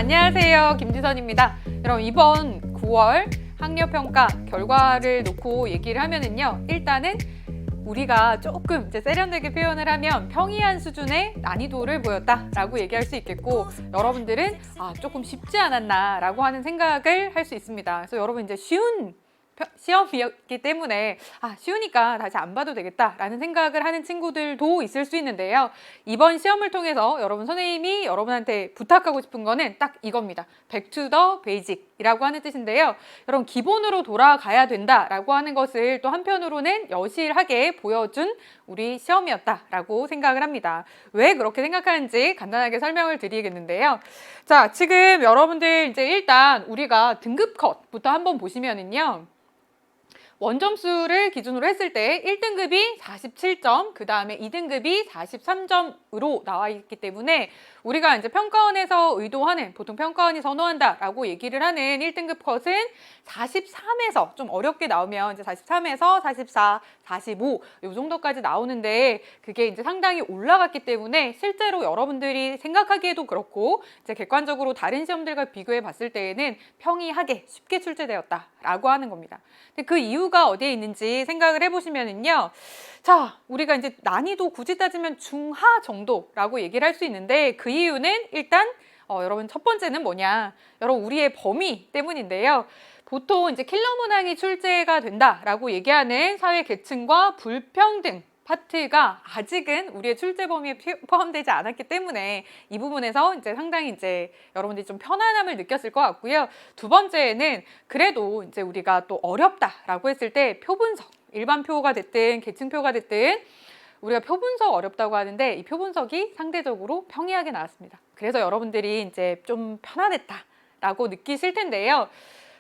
안녕하세요, 김지선입니다. 여러분, 이번 9월 학력평가 결과를 놓고 얘기를 하면은요, 일단은 우리가 조금 이제 세련되게 표현을 하면 평이한 수준의 난이도를 보였다라고 얘기할 수 있겠고, 여러분들은 조금 쉽지 않았나라고 하는 생각을 할 수 있습니다. 그래서 여러분 이제 쉬운 시험이었기 때문에 쉬우니까 다시 안 봐도 되겠다라는 생각을 하는 친구들도 있을 수 있는데요. 이번 시험을 통해서 여러분 선생님이 여러분한테 부탁하고 싶은 거는 딱 이겁니다. Back to the basic이라고 하는 뜻인데요. 여러분 기본으로 돌아가야 된다라고 하는 것을 또 한편으로는 여실하게 보여준 우리 시험이었다라고 생각을 합니다. 왜 그렇게 생각하는지 간단하게 설명을 드리겠는데요. 자, 지금 여러분들 이제 일단 우리가 등급 컷부터 한번 보시면은요. 원점수를 기준으로 했을 때 1등급이 47점, 그 다음에 2등급이 43점으로 나와 있기 때문에 우리가 이제 평가원에서 의도하는, 보통 평가원이 선호한다라고 얘기를 하는 1등급 컷은 43에서 좀 어렵게 나오면 이제 43에서 44, 45 이 정도까지 나오는데 그게 이제 상당히 올라갔기 때문에 실제로 여러분들이 생각하기에도 그렇고 이제 객관적으로 다른 시험들과 비교해 봤을 때에는 평이하게 쉽게 출제되었다라고 하는 겁니다. 근데 그 이유가 어디에 있는지 생각을 해보시면은요. 자, 우리가 이제 난이도 굳이 따지면 중하 정도라고 얘기를 할 수 있는데 그 이유는 일단 여러분 첫 번째는 뭐냐? 여러분 우리의 범위 때문인데요. 보통 이제 킬러 문항이 출제가 된다라고 얘기하는 사회 계층과 불평등 파트가 아직은 우리의 출제 범위에 포함되지 않았기 때문에 이 부분에서 이제 상당히 이제 여러분들이 좀 편안함을 느꼈을 것 같고요. 두 번째는 그래도 이제 우리가 또 어렵다라고 했을 때 표분석, 일반표가 됐든 계층표가 됐든 우리가 표분석 어렵다고 하는데 이 표분석이 상대적으로 평이하게 나왔습니다. 그래서 여러분들이 이제 좀 편안했다라고 느끼실 텐데요.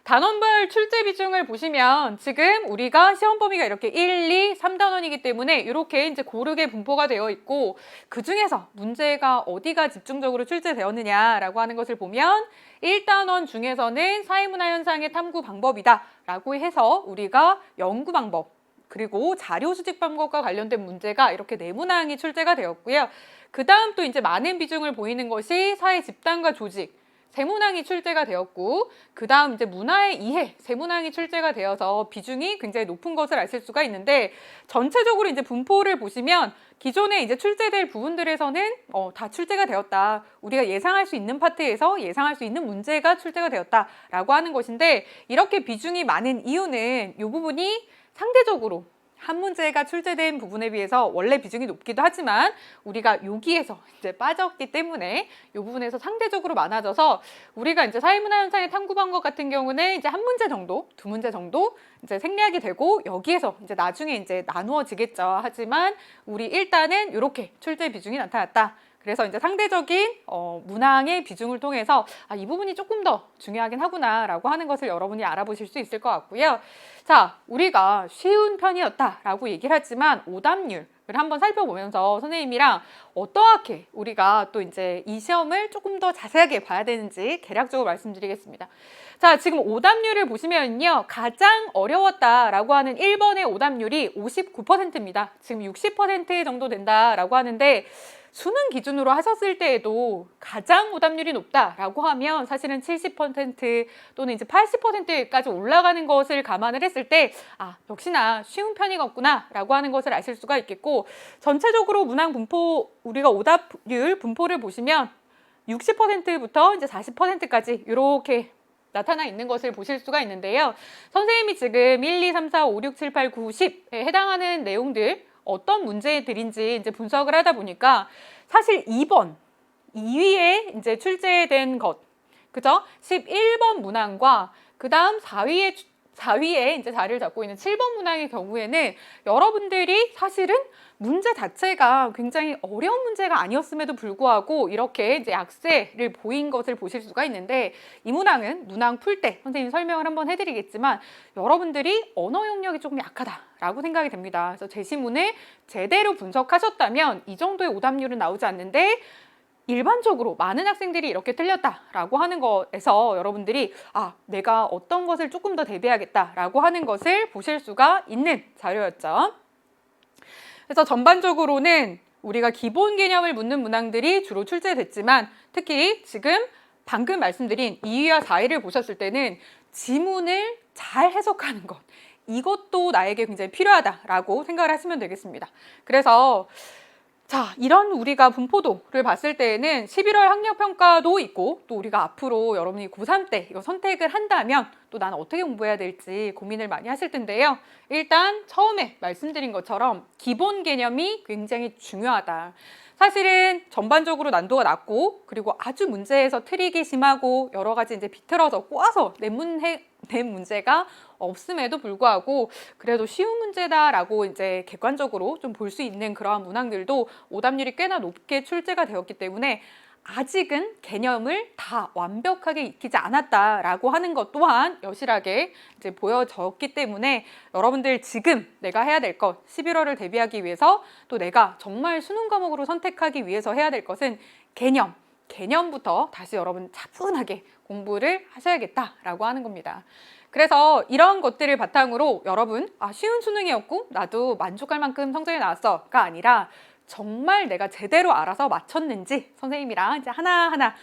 단원별 출제 비중을 보시면 지금 우리가 시험 범위가 이렇게 1, 2, 3단원이기 때문에 이렇게 이제 고르게 분포가 되어 있고 그 중에서 문제가 어디가 집중적으로 출제되었느냐라고 하는 것을 보면 1단원 중에서는 사회문화 현상의 탐구 방법이다라고 해서 우리가 연구 방법 그리고 자료 수집 방법과 관련된 문제가 이렇게 4문항이 출제가 되었고요. 그 다음 또 이제 많은 비중을 보이는 것이 사회 집단과 조직 3문항이 출제가 되었고 그 다음 이제 문화의 이해 3문항이 출제가 되어서 비중이 굉장히 높은 것을 아실 수가 있는데 전체적으로 이제 분포를 보시면 기존에 이제 출제될 부분들에서는 다 출제가 되었다. 우리가 예상할 수 있는 파트에서 예상할 수 있는 문제가 출제가 되었다라고 하는 것인데 이렇게 비중이 많은 이유는 이 부분이 상대적으로 한 문제가 출제된 부분에 비해서 원래 비중이 높기도 하지만 우리가 여기에서 이제 빠졌기 때문에 이 부분에서 상대적으로 많아져서 우리가 이제 사회문화 현상의 탐구 방법 같은 경우는 이제 한 문제 정도, 2문제 정도 이제 생략이 되고 여기에서 이제 나중에 이제 나누어지겠죠. 하지만 우리 일단은 이렇게 출제 비중이 나타났다. 그래서 이제 상대적인 문항의 비중을 통해서 이 부분이 조금 더 중요하긴 하구나라고 하는 것을 여러분이 알아보실 수 있을 것 같고요. 자, 우리가 쉬운 편이었다라고 얘기를 하지만 오답률을 한번 살펴보면서 선생님이랑 어떻게 우리가 또 이제 이 시험을 조금 더 자세하게 봐야 되는지 개략적으로 말씀드리겠습니다. 자, 지금 오답률을 보시면요. 가장 어려웠다라고 하는 1번의 오답률이 59%입니다. 지금 60% 정도 된다라고 하는데 수능 기준으로 하셨을 때에도 가장 오답률이 높다라고 하면 사실은 70% 또는 이제 80%까지 올라가는 것을 감안을 했을 때 역시나 쉬운 편이겠구나라고 하는 것을 아실 수가 있겠고 전체적으로 문항 분포 우리가 오답률 분포를 보시면 60%부터 이제 40%까지 이렇게 나타나 있는 것을 보실 수가 있는데요. 선생님이 지금 1, 2, 3, 4, 5, 6, 7, 8, 9, 10에 해당하는 내용들 어떤 문제들인지 이제 분석을 하다 보니까 사실 2위에 이제 출제된 것, 그죠? 11번 문항과 그 다음 4위에 이제 자리를 잡고 있는 7번 문항의 경우에는 여러분들이 사실은 문제 자체가 굉장히 어려운 문제가 아니었음에도 불구하고 이렇게 이제 약세를 보인 것을 보실 수가 있는데 이 문항은 문항 풀 때 선생님 설명을 한번 해드리겠지만 여러분들이 언어 영역이 조금 약하다라고 생각이 됩니다. 그래서 제시문을 제대로 분석하셨다면 이 정도의 오답률은 나오지 않는데 일반적으로 많은 학생들이 이렇게 틀렸다라고 하는 거에서 여러분들이 내가 어떤 것을 조금 더 대비하겠다라고 하는 것을 보실 수가 있는 자료였죠. 그래서 전반적으로는 우리가 기본 개념을 묻는 문항들이 주로 출제됐지만 특히 지금 방금 말씀드린 2위와 4위를 보셨을 때는 지문을 잘 해석하는 것, 이것도 나에게 굉장히 필요하다라고 생각을 하시면 되겠습니다. 그래서 자, 이런 우리가 분포도를 봤을 때에는 11월 학력평가도 있고, 또 우리가 앞으로 여러분이 고3 때 이거 선택을 한다면 또 나는 어떻게 공부해야 될지 고민을 많이 하실 텐데요. 일단 처음에 말씀드린 것처럼 기본 개념이 굉장히 중요하다. 사실은 전반적으로 난도가 낮고, 그리고 아주 문제에서 트릭이 심하고 여러 가지 이제 비틀어서 꼬아서 낸 문제가 없음에도 불구하고 그래도 쉬운 문제다라고 이제 객관적으로 좀 볼 수 있는 그러한 문항들도 오답률이 꽤나 높게 출제가 되었기 때문에 아직은 개념을 다 완벽하게 익히지 않았다라고 하는 것 또한 여실하게 이제 보여졌기 때문에 여러분들 지금 내가 해야 될 것, 11월을 대비하기 위해서 또 내가 정말 수능 과목으로 선택하기 위해서 해야 될 것은 개념부터 다시 여러분 차분하게 공부를 하셔야겠다라고 하는 겁니다. 그래서 이런 것들을 바탕으로 여러분 쉬운 수능이었고 나도 만족할 만큼 성적이 나왔어가 아니라 정말 내가 제대로 알아서 맞췄는지 선생님이랑 이제 하나하나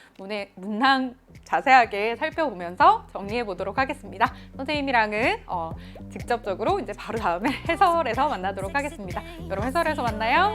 문항 자세하게 살펴보면서 정리해 보도록 하겠습니다. 선생님이랑은 직접적으로 이제 바로 다음에 해설에서 만나도록 하겠습니다. 여러분 해설에서 만나요.